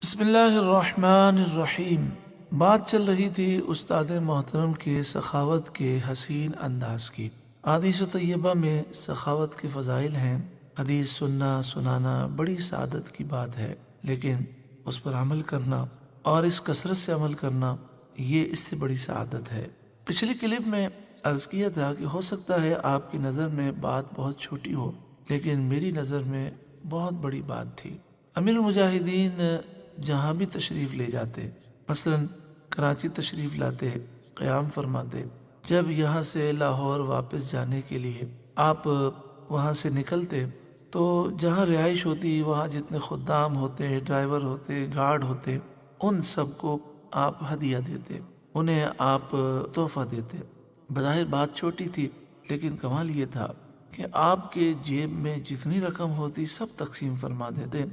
بسم اللہ الرحمن الرحیم۔ بات چل رہی تھی استاد محترم کے سخاوت کے حسین انداز کی۔ حدیث طیبہ میں سخاوت کے فضائل ہیں۔ حدیث سننا سنانا بڑی سعادت کی بات ہے، لیکن اس پر عمل کرنا اور اس کثرت سے عمل کرنا یہ اس سے بڑی سعادت ہے۔ پچھلی کلپ میں عرض کیا تھا کہ ہو سکتا ہے آپ کی نظر میں بات بہت چھوٹی ہو، لیکن میری نظر میں بہت بڑی بات تھی۔ امیر المجاہدین جہاں بھی تشریف لے جاتے، مثلا کراچی تشریف لاتے، قیام فرماتے، جب یہاں سے لاہور واپس جانے کے لیے آپ وہاں سے نکلتے تو جہاں رہائش ہوتی وہاں جتنے خدام ہوتے، ڈرائیور ہوتے، گارڈ ہوتے، ان سب کو آپ ہدیہ دیتے، انہیں آپ تحفہ دیتے۔ بظاہر بات چھوٹی تھی، لیکن کمال یہ تھا کہ آپ کے جیب میں جتنی رقم ہوتی سب تقسیم فرما دیتے۔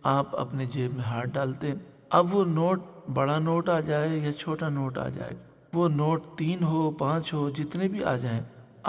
آپ اپنے جیب میں ہاتھ ڈالتے، اب وہ نوٹ بڑا نوٹ آ جائے یا چھوٹا نوٹ آ جائے، وہ نوٹ 3 ہو 5 ہو جتنے بھی آ جائیں،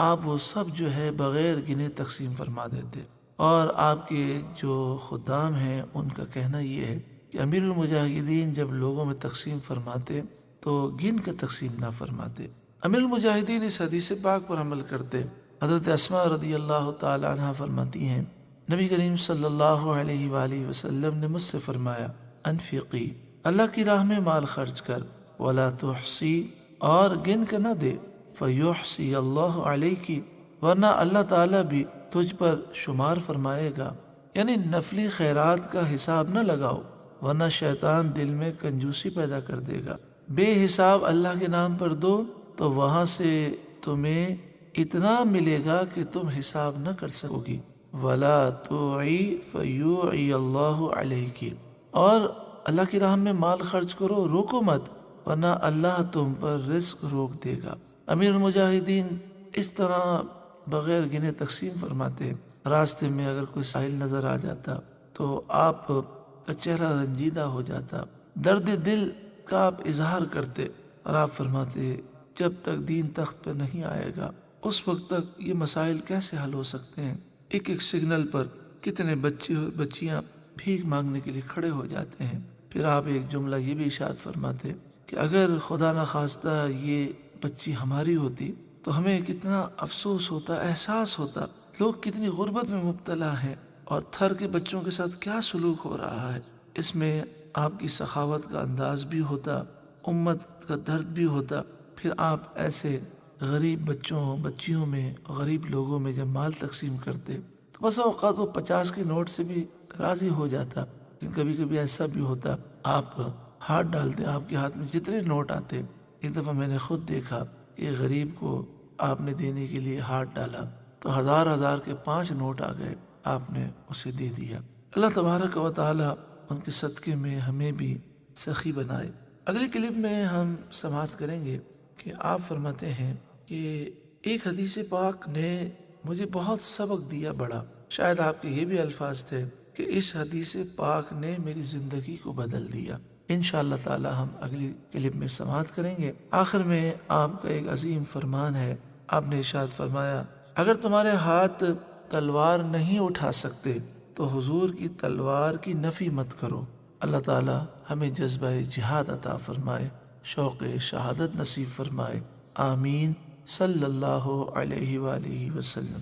آپ وہ سب جو ہے بغیر گنے تقسیم فرما دیتے۔ اور آپ کے جو خدام ہیں ان کا کہنا یہ ہے کہ امیر المجاہدین جب لوگوں میں تقسیم فرماتے تو گن کے تقسیم نہ فرماتے۔ امیر المجاہدین اس حدیث پاک پر عمل کرتے۔ حضرت اسماء رضی اللہ تعالی عنہ فرماتی ہیں، نبی کریم صلی اللہ علیہ وآلہ وسلم نے مجھ سے فرمایا، انفقی، اللہ کی راہ میں مال خرچ کر، ولا تحصی، اور گن کے نہ دے، فیحصی اللہ علیک، ورنہ اللہ تعالیٰ بھی تجھ پر شمار فرمائے گا۔ یعنی نفلی خیرات کا حساب نہ لگاؤ، ورنہ شیطان دل میں کنجوسی پیدا کر دے گا۔ بے حساب اللہ کے نام پر دو تو وہاں سے تمہیں اتنا ملے گا کہ تم حساب نہ کر سکو گی۔ ولا توعی فیوعی اللہ علیک، اور اللہ کی راہ میں مال خرچ کرو، روکو مت، ورنہ اللہ تم پر رزق روک دے گا۔ امیر المجاہدین اس طرح بغیر گنے تقسیم فرماتے۔ راستے میں اگر کوئی سائل نظر آ جاتا تو آپ کا چہرہ رنجیدہ ہو جاتا، درد دل کا آپ اظہار کرتے، اور آپ فرماتے جب تک دین تخت پہ نہیں آئے گا اس وقت تک یہ مسائل کیسے حل ہو سکتے ہیں۔ ایک ایک سگنل پر کتنے بچے بچیاں بھیک مانگنے کے لیے کھڑے ہو جاتے ہیں۔ پھر آپ ایک جملہ یہ بھی ارشاد فرماتے کہ اگر خدا نخواستہ یہ بچی ہماری ہوتی تو ہمیں کتنا افسوس ہوتا، احساس ہوتا، لوگ کتنی غربت میں مبتلا ہیں اور تھر کے بچوں کے ساتھ کیا سلوک ہو رہا ہے۔ اس میں آپ کی سخاوت کا انداز بھی ہوتا، امت کا درد بھی ہوتا۔ پھر آپ ایسے غریب بچوں بچیوں میں، غریب لوگوں میں جب مال تقسیم کرتے تو بس اوقات وہ 50 کے نوٹ سے بھی راضی ہو جاتا، لیکن کبھی کبھی ایسا بھی ہوتا آپ ہاتھ ڈالتے، آپ کے ہاتھ میں جتنے نوٹ آتے۔ ایک دفعہ میں نے خود دیکھا کہ غریب کو آپ نے دینے کے لیے ہاتھ ڈالا تو ہزار کے 5 نوٹ آ گئے، آپ نے اسے دے دیا۔ اللہ تبارک و تعالی ان کے صدقے میں ہمیں بھی سخی بنائے۔ اگلی کلپ میں ہم سماعت کریں گے کہ آپ فرماتے ہیں کہ ایک حدیث پاک نے مجھے بہت سبق دیا بڑا، شاید آپ کے یہ بھی الفاظ تھے کہ اس حدیث پاک نے میری زندگی کو بدل دیا۔ انشاءاللہ تعالی ہم اگلی کلپ میں سماعت کریں گے۔ آخر میں آپ کا ایک عظیم فرمان ہے، آپ نے ارشاد فرمایا، اگر تمہارے ہاتھ تلوار نہیں اٹھا سکتے تو حضور کی تلوار کی نفی مت کرو۔ اللہ تعالی ہمیں جذبہ جہاد عطا فرمائے، شوق شہادت نصیب فرمائے، آمین، صلی اللہ علیہ وآلہ وسلم۔